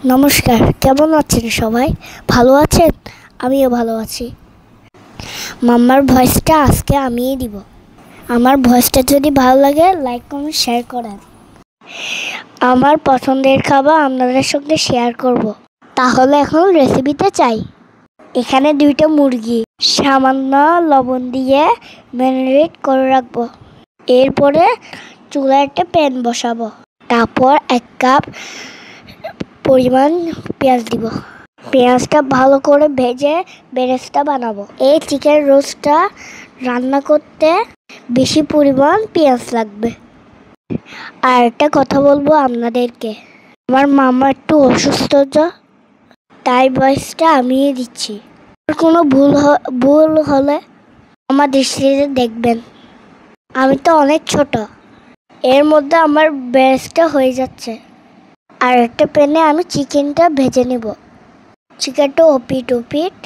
নমস্কার, কেমন আছেন সবাই? ভালো আছেন? আমিও ভালো আছি। মাম্মার ভয়েসটা আজকে আমিই দিব। আমার ভয়েসটা যদি ভালো লাগে লাইক কমেন্ট শেয়ার করেন। আমার পছন্দের খাবার আপনাদের সঙ্গে শেয়ার করব। তাহলে এখন রেসিপিতে চাই। এখানে 2টা মুরগি সামান্য লবণ দিয়ে ম্যারিনেট করে রাখবো। এরপরে চুলায় একটা প্যান বসাবো। তারপর 1 কাপ পরিমাণ পেঁয়াজ দিব। পেঁয়াজটা ভালো করে ভেজে বেরেস্তা বানাবো। এই চিকেন রোস্টটা রান্না করতে বেশি পরিমাণ পেঁয়াজ লাগবে। আর একটা কথা বলবো আপনাদেরকে, আমার মামা একটু অসুস্থ, তাই ভয়েসটা আমিই দিচ্ছি। কোনো ভুল হলে আমার দৃষ্টিতে দেখবেন। আমি তো অনেক ছোট, এর মধ্যে আমার বেরেস্তা হয়ে যাচ্ছে। আর একটা প্যানে আমি চিকেনটা ভেজে নেব। চিকেনটা ওপিট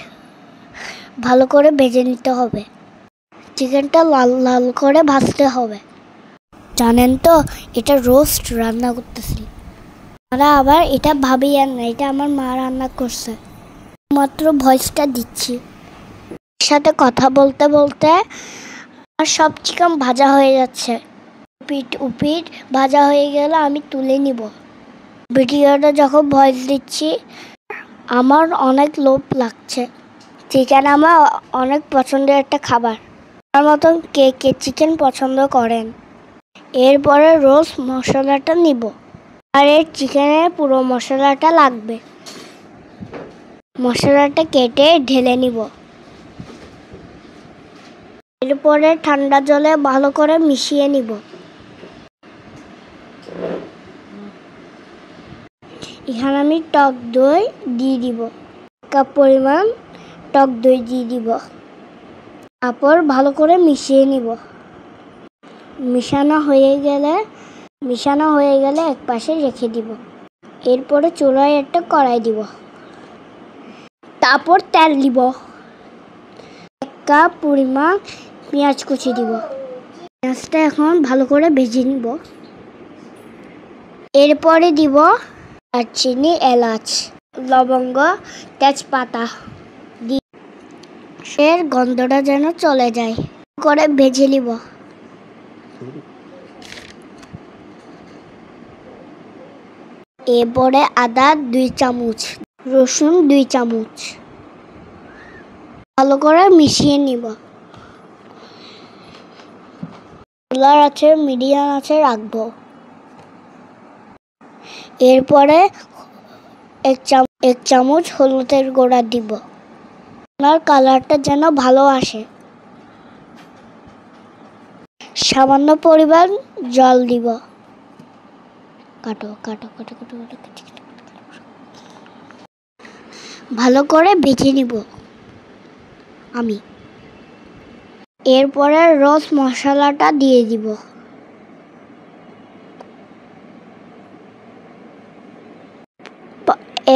ভালো করে ভেজে নিতে হবে। চিকেনটা লাল লাল করে ভাজতে হবে। জানেন তো, এটা রোস্ট রান্না করতেছি। আমরা আবার এটা ভাবি আর না, এটা আমার মা রান্না করছে, মাত্র ভয়েসটা দিচ্ছি। সাথে কথা বলতে বলতে আর সব চিকেন ভাজা হয়ে যাচ্ছে। উপিট ভাজা হয়ে গেলে আমি তুলে নিব। ভিডিওটা যখন ভয়েস দিচ্ছি আমার অনেক লোভ লাগছে। চিকেন আমার অনেক পছন্দের একটা খাবার। আমার মতন কে কে চিকেন পছন্দ করেন। এরপরে রোস্ট মশলাটা নিব। আর এই চিকেনের পুরো মশলাটা লাগবে। মশলাটা কেটে ঢেলে নিব। এরপরে ঠান্ডা জলে ভালো করে মিশিয়ে নিব। এখানে আমি টক দই দিয়ে দিব। 1 কাপ পরিমাণ টক দই দিয়ে দিব। তারপর ভালো করে মিশিয়ে নিব। মিশানো হয়ে গেলে এক পাশে রেখে দিব। এরপরে চুলায় একটা কড়াই দিব। তারপর তেল দিব। 1 কাপ পরিমাণ পেঁয়াজ কুচি দিব। পেঁয়াজটা এখন ভালো করে ভেজে নিব। এরপরে দিব দারচিনি, এলাচ, লবঙ্গ, তেজপাতা দিয়ে এর গন্ধটা যেন চলে যায় করে ভেজে নিব। এরপরে আদা 2 চামচ, রসুন 2 চামচ ভালো করে মিশিয়ে নিব। চুলার আছে মিডিয়াম আছে রাখবো। এরপরে 1 চামচ হলুদের গুঁড়া দিব। আপনার কালারটা যেন ভালো আসে। সামান্য পরিমাণ জল দিব। ভালো করে ভেজে নিব আমি। এরপরে রোস্ট মশলাটা দিয়ে দিব।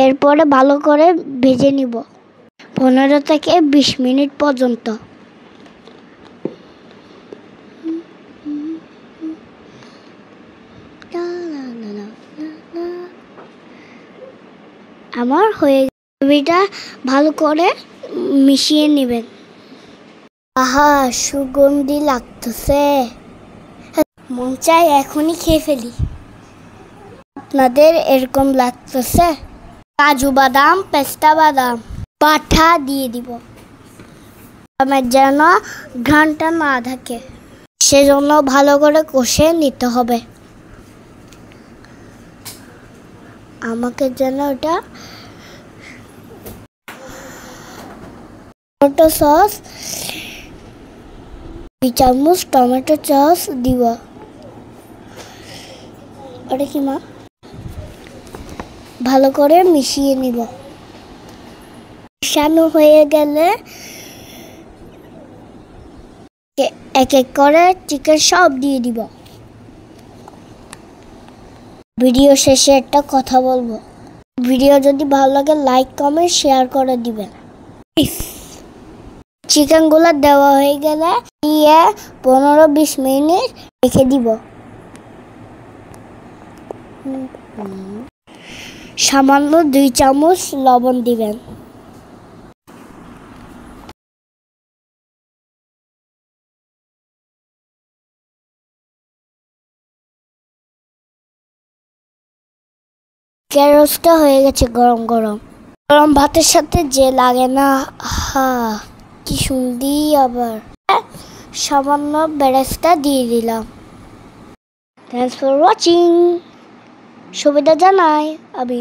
এরপরে ভালো করে ভেজে নিব 15 থেকে 20 মিনিট পর্যন্ত। আমার হয়ে গ্রেভিটা ভালো করে মিশিয়ে নেবেন। আহা, সুগন্ধি লাগতেছে, মন চাই এখনই খেয়ে ফেলি। আপনাদের এরকম লাগতেছে? কাজু বাদাম, পেস্তা বাদাম পাঠা দিয়ে দিব। আমার যেন ঘ্রাণটা না থাকে, সেজন্য ভালো করে কষে নিতে হবে। আমাকে যেন ওটা টমেটো সস 2 চামচ টমেটো সস দিব। ওটা কি মা? ভালো করে মিশিয়ে নিব। মিশানো হয়ে গেলে এক এক করে চিকেন সব দিয়ে দিব। ভিডিও শেষে একটা কথা বলবো, ভিডিও যদি ভালো লাগে লাইক কমেন্ট শেয়ার করে দিবেন। চিকেনগুলো দেওয়া হয়ে গেলে দিয়ে 15-20 মিনিট রেখে দিব। সামান্য 2 চামচ লবণ দিবেন। রোস্টটা হয়ে গেছে গরম গরম। গরম ভাতের সাথে যে লাগে না, হা কি সুন্দর। আবার সামান্য বেরেস্তা দিয়ে দিলাম। Thanks for watching. সুবিধা জানাই আমি।